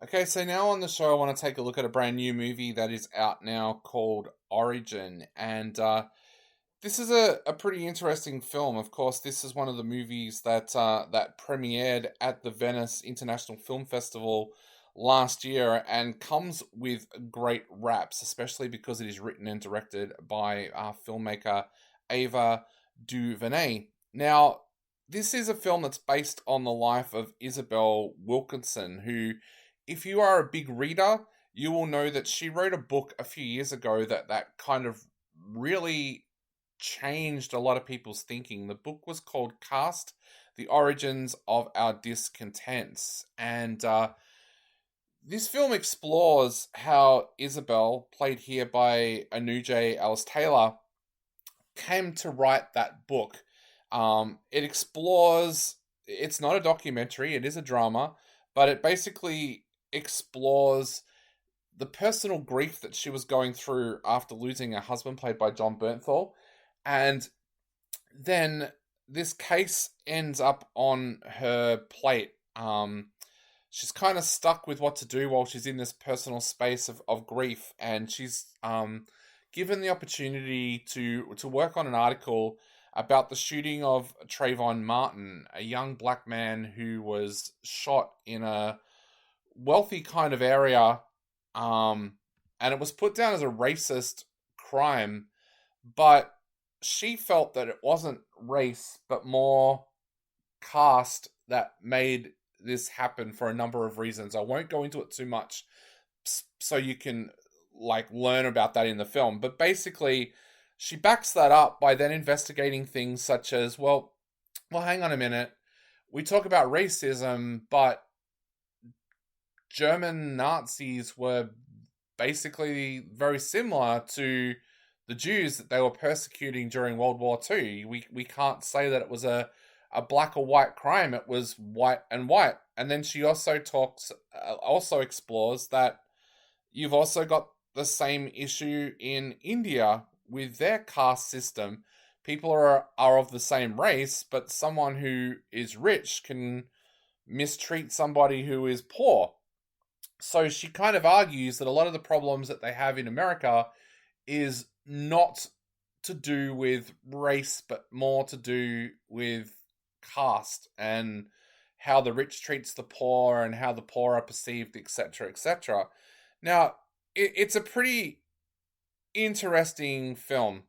Okay, so now on the show, I want to take a look at a brand new movie that is out now called Origin. And this is a pretty interesting film. Of course, this is one of the movies that premiered at the Venice International Film Festival last year and comes with great raps, especially because it is written and directed by filmmaker Ava DuVernay. Now, this is a film that's based on the life of Isabel Wilkinson, who, if you are a big reader, you will know that she wrote a book a few years ago that kind of really changed a lot of people's thinking. The book was called Cast: The Origins of Our Discontents. And this film explores how Isabel, played here by Anuja Alice Taylor, came to write that book. It explores, it's not a documentary, it is a drama, but it basically explores the personal grief that she was going through after losing her husband, played by John Bernthal. And then this case ends up on her plate. She's kind of stuck with what to do while she's in this personal space of grief, and she's given the opportunity to work on an article about the shooting of Trayvon Martin, a young black man who was shot in a wealthy kind of area, and it was put down as a racist crime, but she felt that it wasn't race, but more caste that made this happen for a number of reasons. I won't go into it too much, so you can learn about that in the film. But basically, she backs that up by then investigating things such as, well, hang on a minute. We talk about racism, but German Nazis were basically very similar to the Jews that they were persecuting during World War II. We can't say that it was a black or white crime. It was white and white. And then she also also explores that you've also got the same issue in India with their caste system. People are of the same race, but someone who is rich can mistreat somebody who is poor. So she kind of argues that a lot of the problems that they have in America is not to do with race, but more to do with caste and how the rich treats the poor and how the poor are perceived, etc., etc. Now, it's a pretty interesting film,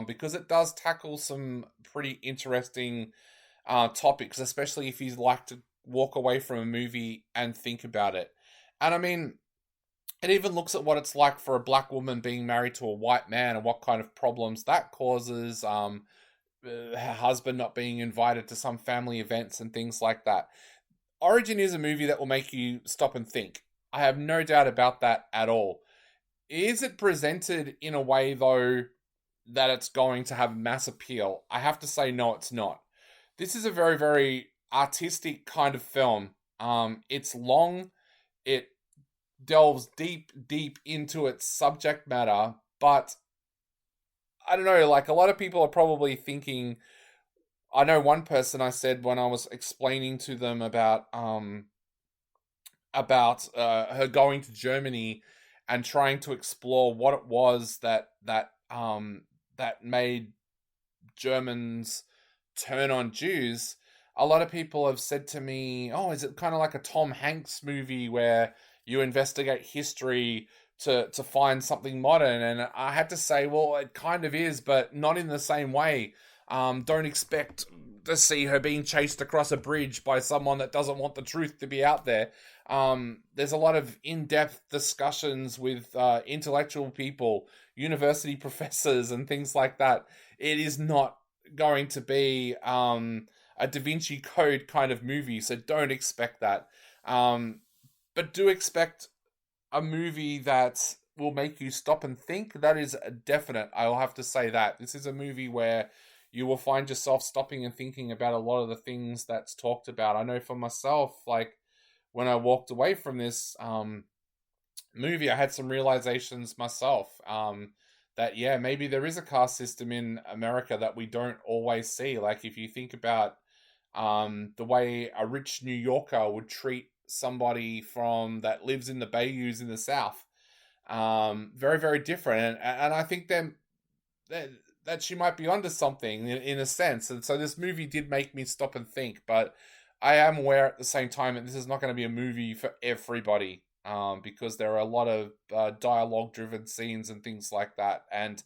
because it does tackle some pretty interesting topics, especially if you like to walk away from a movie and think about it. And I mean, it even looks at what it's like for a black woman being married to a white man and what kind of problems that causes. Her husband not being invited to some family events and things like that. Origin is a movie that will make you stop and think. I have no doubt about that at all. Is it presented in a way, though, that it's going to have mass appeal? I have to say, no, it's not. This is a very, very artistic kind of film. It's long. It delves deep, deep into its subject matter, but I don't know, a lot of people are probably thinking, I know one person, I said when I was explaining to them about her going to Germany and trying to explore what it was that made Germans turn on Jews. A lot of people have said to me, "Oh, is it kind of like a Tom Hanks movie where you investigate history to find something modern?" And I had to say, well, it kind of is, but not in the same way. Don't expect to see her being chased across a bridge by someone that doesn't want the truth to be out there. There's a lot of in-depth discussions with intellectual people, university professors, and things like that. It is not going to be a Da Vinci Code kind of movie, so don't expect that. But do expect a movie that will make you stop and think. That is a definite. I'll have to say that. This is a movie where you will find yourself stopping and thinking about a lot of the things that's talked about. I know for myself, when I walked away from this movie, I had some realizations myself, that, yeah, maybe there is a caste system in America that we don't always see. Like, if you think about the way a rich New Yorker would treat somebody from that lives in the Bayous in the South. Very, very different. And I think that that she might be onto something in a sense. And so this movie did make me stop and think, but I am aware at the same time that this is not going to be a movie for everybody. Because there are a lot of dialogue driven scenes and things like that. And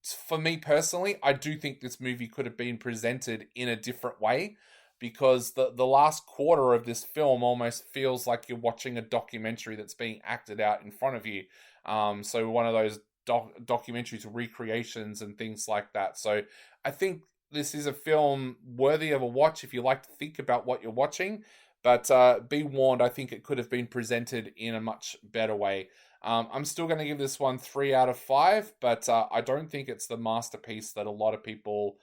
for me personally, I do think this movie could have been presented in a different way, because the last quarter of this film almost feels like you're watching a documentary that's being acted out in front of you. So one of those documentaries, recreations, and things like that. So I think this is a film worthy of a watch if you like to think about what you're watching. But be warned, I think it could have been presented in a much better way. I'm still going to give this one 3 out of 5, but I don't think it's the masterpiece that a lot of people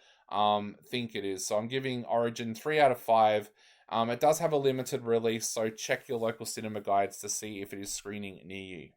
think it is. So I'm giving Origin 3 out of 5. It does have a limited release, so check your local cinema guides to see if it is screening near you.